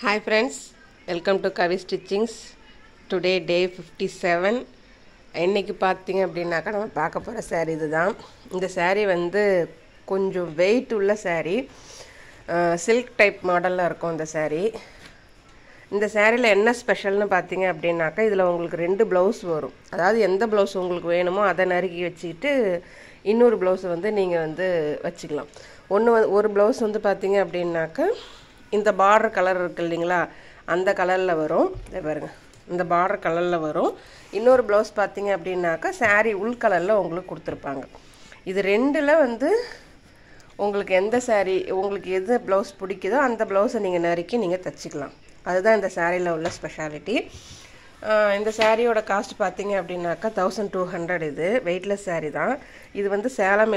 Hi friends, welcome to Kavi Stitchings. Today day 57. இன்னைக்கு பார்த்தீங்க அப்படின்னாக்கா நம்ம பார்க்க போகிற saree இதுதான். இந்த saree வந்து கொஞ்சம் வெயிட் உள்ள saree, சில்க் டைப் மாடலில் இருக்கும் இந்த saree. இந்த சாரியில் என்ன ஸ்பெஷல்னு பார்த்தீங்க அப்படின்னாக்கா இதில் உங்களுக்கு 2 ப்ளவுஸ் வரும். அதாவது எந்த ப்ளவுஸ் உங்களுக்கு வேணுமோ அதை நறுக்கி வச்சுக்கிட்டு இன்னொரு ப்ளவுஸை வந்து நீங்கள் வந்து வச்சுக்கலாம். ஒரு ப்ளவுஸ் வந்து பார்த்தீங்க அப்படின்னாக்கா இந்த பார்டர் கலர் இருக்குது இல்லைங்களா, அந்த கலரில் வரும். இதை பாருங்கள், இந்த பார்டர் கலரில் வரும். இன்னொரு ப்ளவுஸ் பார்த்தீங்க அப்படின்னாக்கா சாரீ உள் கலரில் உங்களுக்கு கொடுத்துருப்பாங்க. இது ரெண்டில் வந்து உங்களுக்கு எந்த சாரீ உங்களுக்கு எது ப்ளவுஸ் பிடிக்குதோ அந்த ப்ளவுஸை நீங்கள் நறுக்கி நீங்கள் தைச்சிக்கலாம். அதுதான் இந்த சாரியில் உள்ள ஸ்பெஷாலிட்டி. இந்த சாரியோட காஸ்ட் பார்த்தீங்க அப்படின்னாக்கா 1200. இது வெயிட்லெஸ் சாரீ தான். இது வந்து சேலம்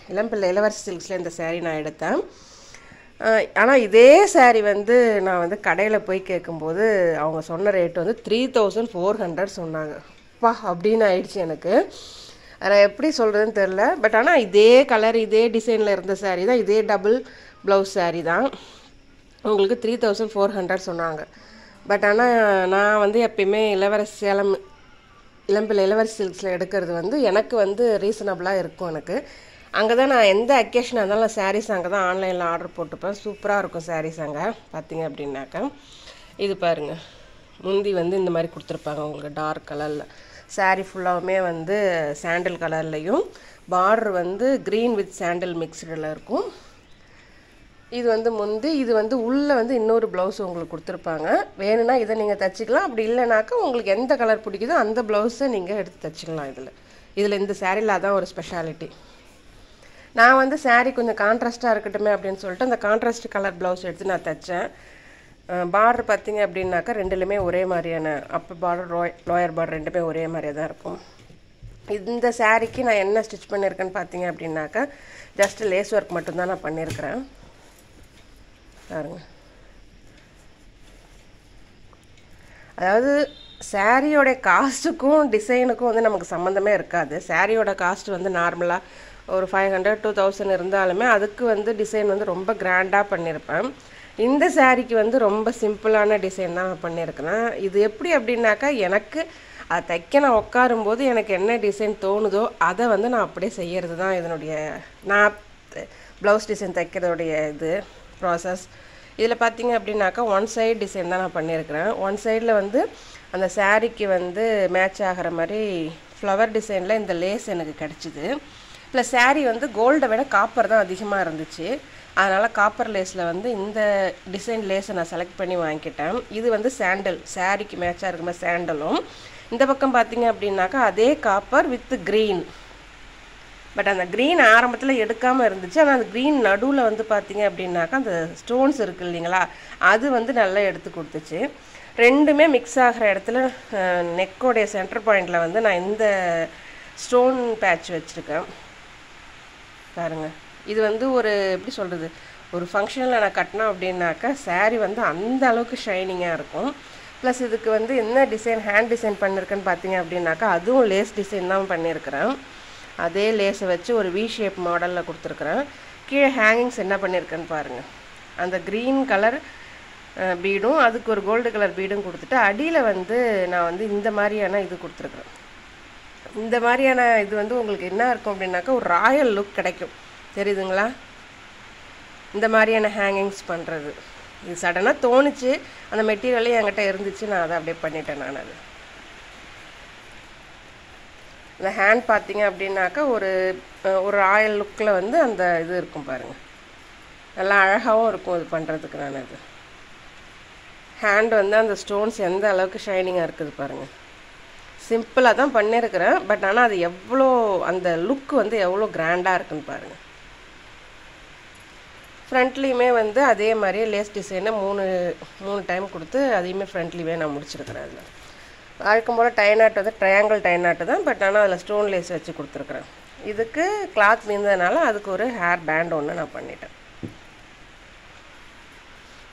இளம்பிள்ளை இளவரசி சில்க்ஸில் இந்த சாரீ நான் எடுத்தேன். ஆனால் இதே சாரீ வந்து நான் வந்து கடையில் போய் கேட்கும்போது அவங்க சொன்ன ரேட் வந்து 3400 சொன்னாங்க. பா அப்படின்னு ஆயிடுச்சு எனக்கு. அதை எப்படி சொல்கிறதுன்னு தெரில. பட் ஆனால் இதே கலர் இதே டிசைனில் இருந்த சாரீ தான், இதே டபுள் ப்ளவுஸ் சாரீ தான். உங்களுக்கு 3400 சொன்னாங்க. பட் ஆனால் நான் வந்து எப்பயுமே சேலம் இளம்பிள்ளை இளவரசி சில்க்ஸில் எடுக்கிறது வந்து எனக்கு வந்து ரீசனபிளாக இருக்கும். எனக்கு அங்கே தான் நான் எந்த அக்கேஷனாக இருந்தாலும் சாரீஸ் அங்கே தான் ஆன்லைனில் ஆர்டர் போட்டுப்பேன். சூப்பராக இருக்கும் சாரீஸ் அங்கே பார்த்தீங்க அப்படின்னாக்கா. இது பாருங்கள், முந்தி வந்து இந்த மாதிரி கொடுத்துருப்பாங்க உங்களுக்கு டார்க் கலரில். சாரீ ஃபுல்லாகவுமே வந்து சாண்டில் கலர்லேயும், பார்டர் வந்து க்ரீன் வித் சாண்டில் மிக்ஸ்டில் இருக்கும். இது வந்து முந்தி, இது வந்து உள்ளே வந்து இன்னொரு ப்ளவுஸ் உங்களுக்கு கொடுத்துருப்பாங்க. வேணும்னா இதை நீங்கள் தைச்சிக்கலாம். அப்படி இல்லைனாக்கா உங்களுக்கு எந்த கலர் பிடிக்குதோ அந்த ப்ளவுஸை நீங்கள் எடுத்து தைச்சிக்கலாம். இதில் இந்த சாரியில் அதான் ஒரு ஸ்பெஷாலிட்டி. நான் வந்து சாரீ கொஞ்சம் கான்ட்ராஸ்ட்டாக இருக்கட்டுமே அப்படின்னு சொல்லிட்டு அந்த கான்ட்ராஸ்ட் கலர் ப்ளவுஸ் எடுத்து நான் தைச்சேன். பார்டர் பார்த்தீங்க அப்படின்னாக்கா ரெண்டுலேயுமே ஒரே மாதிரியான அப்பர் பார்டர் லோயர் பார்டர் ரெண்டுமே ஒரே மாதிரியாக தான் இருக்கும். இந்த சாரீக்கு நான் என்ன ஸ்டிச் பண்ணியிருக்கேன்னு பார்த்தீங்க அப்படின்னாக்கா ஜஸ்ட் லேஸ் ஒர்க் மட்டும்தான் நான் பண்ணியிருக்கிறேன். பாருங்க, அதாவது சாரியோடைய காஸ்ட்டுக்கும் டிசைனுக்கும் வந்து நமக்கு சம்மந்தமே இருக்காது. சாரியோட காஸ்ட் வந்து நார்மலாக ஒரு 500 to 1000 இருந்தாலுமே அதுக்கு வந்து டிசைன் வந்து ரொம்ப கிராண்டாக பண்ணியிருப்பேன். இந்த சாரிக்கு வந்து ரொம்ப சிம்பிளான டிசைன் தான் நான் பண்ணியிருக்கிறேன். இது எப்படி அப்படின்னாக்கா எனக்கு அதை தைக்க நான் உட்காரும்போது எனக்கு என்ன டிசைன் தோணுதோ அதை வந்து நான் அப்படியே செய்கிறது தான் இதனுடைய நான் ப்ளவுஸ் டிசைன் தைக்கிறதுடைய இது ப்ராசஸ். இதில் பார்த்தீங்க அப்படின்னாக்கா ஒன் சைடு டிசைன் தான் நான் பண்ணியிருக்கிறேன். ஒன் சைடில் வந்து அந்த சாரீக்கு வந்து மேட்ச் ஆகிற மாதிரி ஃப்ளவர் டிசைனில் இந்த லேஸ் எனக்கு கிடச்சிது. ப்ளஸ் சாரீ வந்து கோல்டை விட காப்பர் தான் அதிகமாக இருந்துச்சு. அதனால் காப்பர் லேஸில் வந்து இந்த டிசைன் லேஸை நான் செலக்ட் பண்ணி வாங்கிக்கிட்டேன். இது வந்து சாண்டல், சாரீக்கு மேட்சாக இருக்கிற மாதிரி சாண்டலும். இந்த பக்கம் பார்த்தீங்க அப்படின்னாக்கா அதே காப்பர் வித் க்ரீன். பட் அந்த க்ரீன் ஆரம்பத்தில் எடுக்காமல் இருந்துச்சு. ஆனால் அந்த க்ரீன் நடுவில் வந்து பார்த்தீங்க அப்படின்னாக்கா அந்த ஸ்டோன்ஸ் இருக்குது இல்லைங்களா, அது வந்து நல்லா எடுத்து கொடுத்துச்சு. ரெண்டுமே மிக்ஸ் ஆகிற இடத்துல நெக்கோடைய சென்டர் பாயிண்டில் வந்து நான் இந்த ஸ்டோன் பேட்ச் வச்சுருக்கேன். பாருங்கள், இது வந்து ஒரு எப்படி சொல்கிறது, ஒரு ஃபங்க்ஷனில் நான் கட்டினேன் அப்படின்னாக்கா சாரீ வந்து அந்த அளவுக்கு ஷைனிங்காக இருக்கும். ப்ளஸ் இதுக்கு வந்து என்ன டிசைன் ஹேண்ட் டிசைன் பண்ணியிருக்கேன்னு பார்த்தீங்க அப்படின்னாக்கா அதுவும் லேஸ் டிசைன் தான் பண்ணியிருக்கிறேன். அதே லேஸை வச்சு ஒரு வி ஷேப் மாடலில் கொடுத்துருக்குறேன். கீழே ஹேங்கிங்ஸ் என்ன பண்ணியிருக்கேன்னு பாருங்கள். அந்த க்ரீன் கலர் பீடும் அதுக்கு ஒரு கோல்டு கலர் பீடும் கொடுத்துட்டு அடியில் வந்து நான் வந்து இந்த மாதிரியான இது கொடுத்துருக்குறேன். இந்த மாதிரியான இது வந்து உங்களுக்கு என்ன இருக்கும் அப்படின்னாக்கா ஒரு ராயல் லுக் கிடைக்கும். தெரியுதுங்களா? இந்த மாதிரியான ஹேங்கிங்ஸ் பண்ணுறது இது சடனாக தோணுச்சு. அந்த மெட்டீரியலே என்கிட்ட இருந்துச்சு, நான் அதை அப்படியே பண்ணிட்டேன். நான் அது இந்த ஹேண்ட் பார்த்தீங்க அப்படின்னாக்கா ஒரு ராயல் லுக்கில் வந்து அந்த இது இருக்கும் பாருங்கள். நல்லா அழகாகவும் இருக்கும் இது பண்ணுறதுக்கு. நான் அது ஹேண்ட் வந்து அந்த ஸ்டோன்ஸ் எந்த அளவுக்கு ஷைனிங்காக இருக்குது பாருங்கள். சிம்பிளாக தான் பண்ணியிருக்கிறேன். பட் ஆனால் அது எவ்வளோ அந்த லுக் வந்து எவ்வளோ கிராண்டாக இருக்குன்னு பாருங்கள். ஃப்ரண்ட்லேயுமே வந்து அதே மாதிரியே லேஸ் டிசைனை மூணு டைம் கொடுத்து அதையுமே ஃப்ரண்ட்லேயுமே நான் முடிச்சிருக்கிறேன். அதில் வழக்கம் போல் டை நாட் வந்து ட்ரையாங்கிள் டை நாட்டு தான். பட் ஆனால் அதில் ஸ்டோன் லேஸ் வச்சு கொடுத்துருக்குறேன். இதுக்கு கிளாத் மீந்ததுனால அதுக்கு ஒரு ஹேர் பேண்ட் ஒன்று நான் பண்ணிட்டேன்.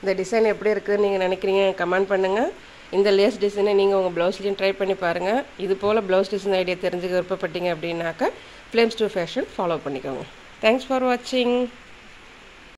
இந்த டிசைன் எப்படி இருக்குதுன்னு நீங்கள் நினைக்கிறீங்க கமெண்ட் பண்ணுங்கள். இந்த லேஸ் டிசைனை நீங்கள் உங்கள் ப்ளவுஸ்லேயும் ட்ரை பண்ணி பாருங்கள். இது போல் ப்ளவுஸ் டிசைன் ஐடியா தெரிஞ்சுக்க விருப்பப்பட்டீங்க அப்படின்னாக்கா ஃப்ளேம்ஸ் டு ஃபேஷன் ஃபாலோ பண்ணிக்கோங்க. தேங்க்ஸ் ஃபார் வாட்சிங்.